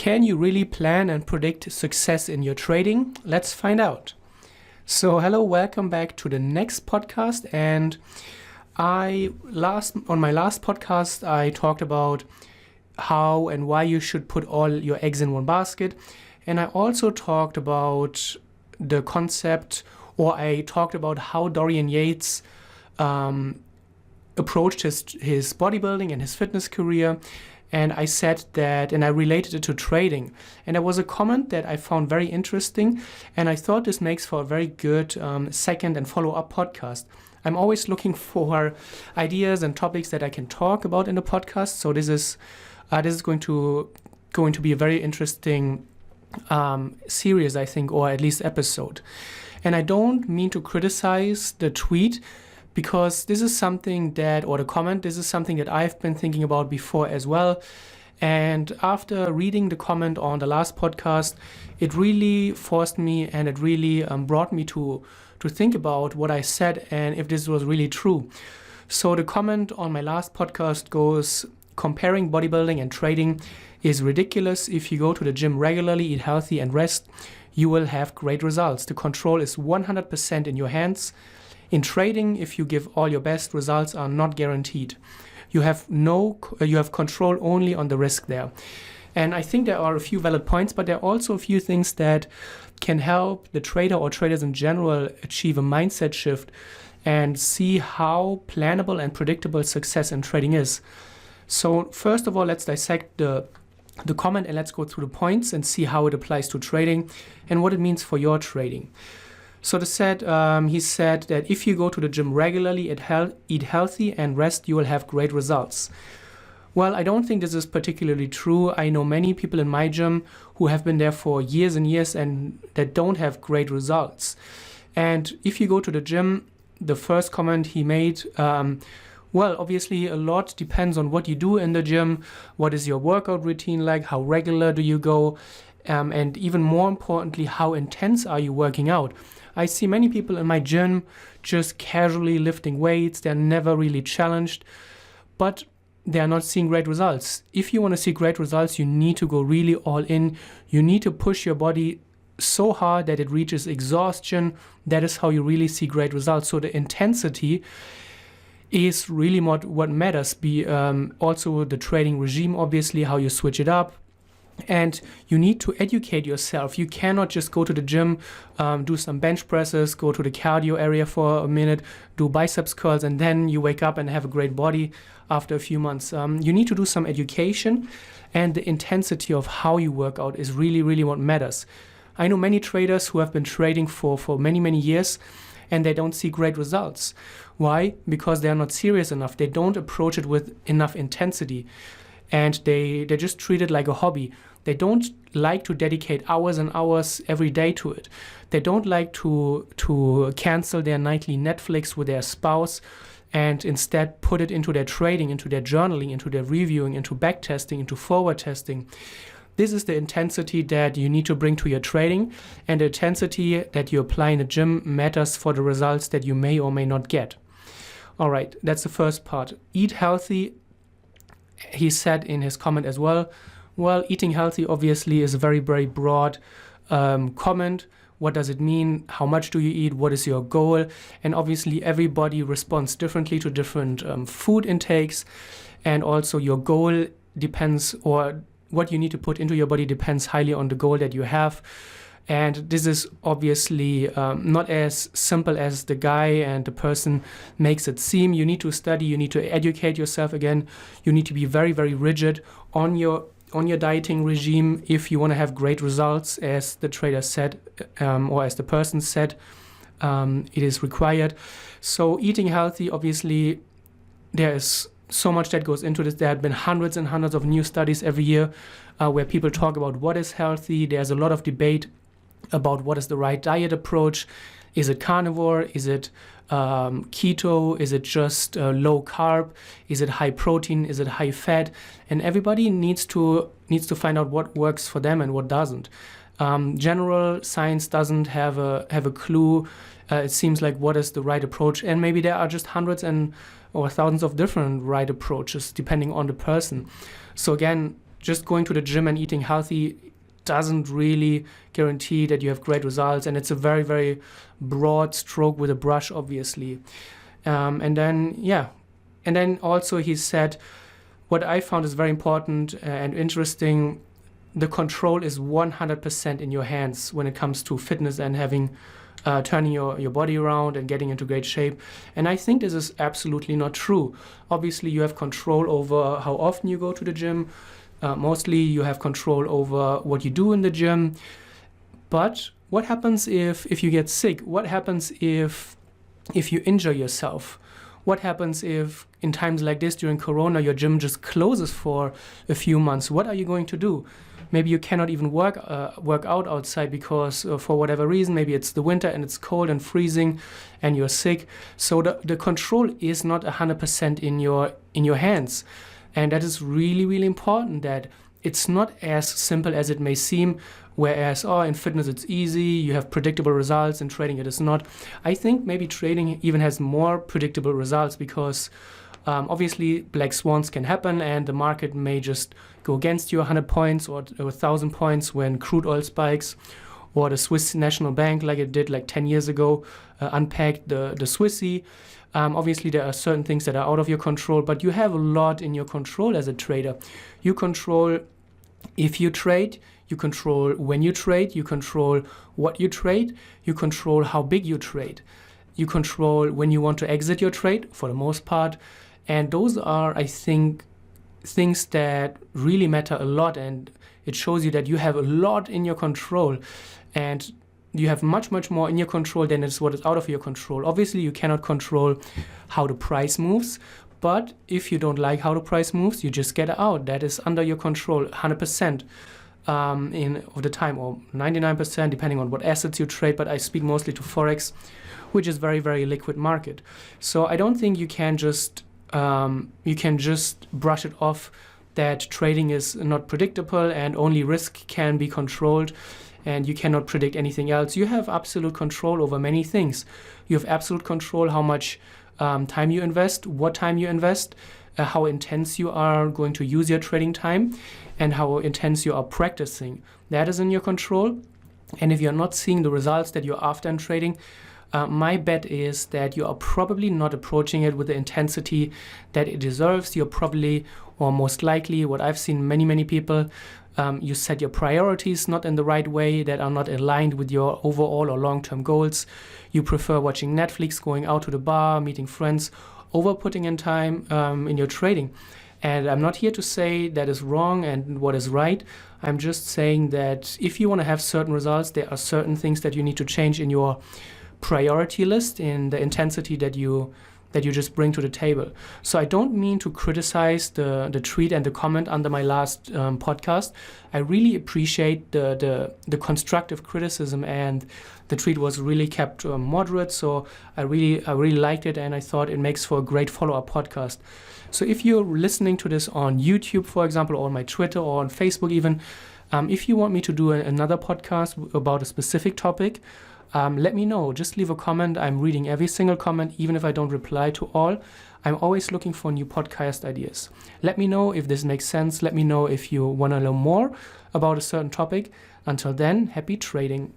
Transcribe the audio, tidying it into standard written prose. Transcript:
Can you really plan and predict success in your trading? Let's find out. So hello, welcome back to the next podcast. And on my last podcast, I talked about how and why you should put all your eggs in one basket. And I also talked about the concept, or I talked about how Dorian Yates approached his bodybuilding and his fitness career. And I said that, and I related it to trading. And there was a comment that I found very interesting. And I thought this makes for a very good second and follow-up podcast. I'm always looking for ideas and topics that I can talk about in the podcast. So this is going to be a very interesting series, I think, or at least episode. And I don't mean to criticize the tweet, because this is something that, or the comment, this is something that I've been thinking about before as well. And after reading the comment on the last podcast, it really forced me, and it really brought me to think about what I said and if this was really true. So the comment on my last podcast goes: comparing bodybuilding and trading is ridiculous. If you go to the gym regularly, eat healthy and rest, you will have great results. The control is 100% in your hands. In trading, if you give all your best, results are not guaranteed. You have control only on the risk there. And I think there are a few valid points, but there are also a few things that can help the trader or traders in general achieve a mindset shift and see how plannable and predictable success in trading is. So first of all, let's dissect the comment and let's go through the points and see how it applies to trading and what it means for your trading. So he said that if you go to the gym regularly, eat healthy and rest, you will have great results. Well, I don't think this is particularly true. I know many people in my gym who have been there for years and years and that don't have great results. And if you go to the gym, the first comment he made, well, obviously a lot depends on what you do in the gym. What is your workout routine like? How regular do you go? And even more importantly, how intense are you working out? I see many people in my gym just casually lifting weights. They're never really challenged, but they're not seeing great results. If you want to see great results, you need to go really all in. You need to push your body so hard that it reaches exhaustion. That is how you really see great results. So the intensity is really what matters. Also the trading regime, obviously, how you switch it up. And you need to educate yourself. You cannot just go to the gym, do some bench presses, go to the cardio area for a minute, do biceps curls, and then you wake up and have a great body after a few months. You need to do some education, and the intensity of how you work out is really, really what matters. I know many traders who have been trading for many, many years, and they don't see great results. Why? Because they are not serious enough. They don't approach it with enough intensity. And they just treat it like a hobby. They don't like to dedicate hours and hours every day to it. They don't like to cancel their nightly Netflix with their spouse and instead put it into their trading, into their journaling, into their reviewing, into backtesting, into forward testing. This is the intensity that you need to bring to your trading, and the intensity that you apply in the gym matters for the results that you may or may not get. All right, that's the first part. Eat healthy. He said in his comment as well, eating healthy obviously is a very, very broad comment. What does it mean? How much do you eat? What is your goal? And obviously everybody responds differently to different food intakes. And also your goal depends, or what you need to put into your body depends highly on the goal that you have. And this is obviously not as simple as the guy and the person makes it seem. You need to study, you need to educate yourself again. You need to be very, very rigid on your dieting regime if you want to have great results, as the trader said, or as the person said, it is required. So eating healthy, obviously, there is so much that goes into this. There have been hundreds and hundreds of new studies every year where people talk about what is healthy. There's a lot of debate about what is the right diet approach. Is it carnivore? Is it keto? Is it just low carb? Is it high protein? Is it high fat? And everybody needs to find out what works for them and what doesn't. General science doesn't have a clue. It seems like what is the right approach, and maybe there are just hundreds or thousands of different right approaches depending on the person. So again, just going to the gym and eating healthy doesn't really guarantee that you have great results. And it's a very, very broad stroke with a brush, obviously. And then also he said, what I found is very important and interesting, the control is 100% in your hands when it comes to fitness and turning your body around and getting into great shape. And I think this is absolutely not true. Obviously, you have control over how often you go to the gym. Mostly you have control over what you do in the gym. But what happens if you get sick? What happens if you injure yourself? What happens if in times like this during Corona your gym just closes for a few months? What are you going to do? Maybe you cannot even work out outside because for whatever reason, maybe it's the winter and it's cold and freezing and you're sick. So the control is not 100% in your hands. And that is really, really important, that it's not as simple as it may seem, whereas in fitness it's easy, you have predictable results, in trading it is not. I think maybe trading even has more predictable results because obviously black swans can happen and the market may just go against you 100 points or 1,000 points when crude oil spikes, or the Swiss National Bank, like it did like 10 years ago, unpacked the Swissy. Obviously, there are certain things that are out of your control, but you have a lot in your control as a trader. You control if you trade, you control when you trade, you control what you trade, you control how big you trade. You control when you want to exit your trade, for the most part. And those are, I think, things that really matter a lot, and it shows you that you have a lot in your control, and you have much, much more in your control than is what is out of your control. Obviously, you cannot control how the price moves, but if you don't like how the price moves, you just get out. That is under your control 100% of the time, or 99% depending on what assets you trade, but I speak mostly to Forex, which is very, very liquid market. So I don't think you can just brush it off that trading is not predictable and only risk can be controlled and you cannot predict anything else. You have absolute control over many things. You have absolute control how much time you invest, what time you invest, how intense you are going to use your trading time, and how intense you are practicing. That is in your control. And if you're not seeing the results that you're after in trading, my bet is that you are probably not approaching it with the intensity that it deserves. You're probably, or most likely, what I've seen many, many people, you set your priorities not in the right way, that are not aligned with your overall or long-term goals. You prefer watching Netflix, going out to the bar, meeting friends, over putting in time in your trading. And I'm not here to say that is wrong and what is right. I'm just saying that if you want to have certain results, there are certain things that you need to change in your priority list, in the intensity that you just bring to the table. So I don't mean to criticize the tweet and the comment under my last podcast. I really appreciate the constructive criticism, and the tweet was really kept moderate. So I really liked it, and I thought it makes for a great follow-up podcast. So if you're listening to this on YouTube, for example, or on my Twitter or on Facebook even, if you want me to do another podcast about a specific topic, let me know. Just leave a comment. I'm reading every single comment, even if I don't reply to all. I'm always looking for new podcast ideas. Let me know if this makes sense. Let me know if you want to learn more about a certain topic. Until then, happy trading.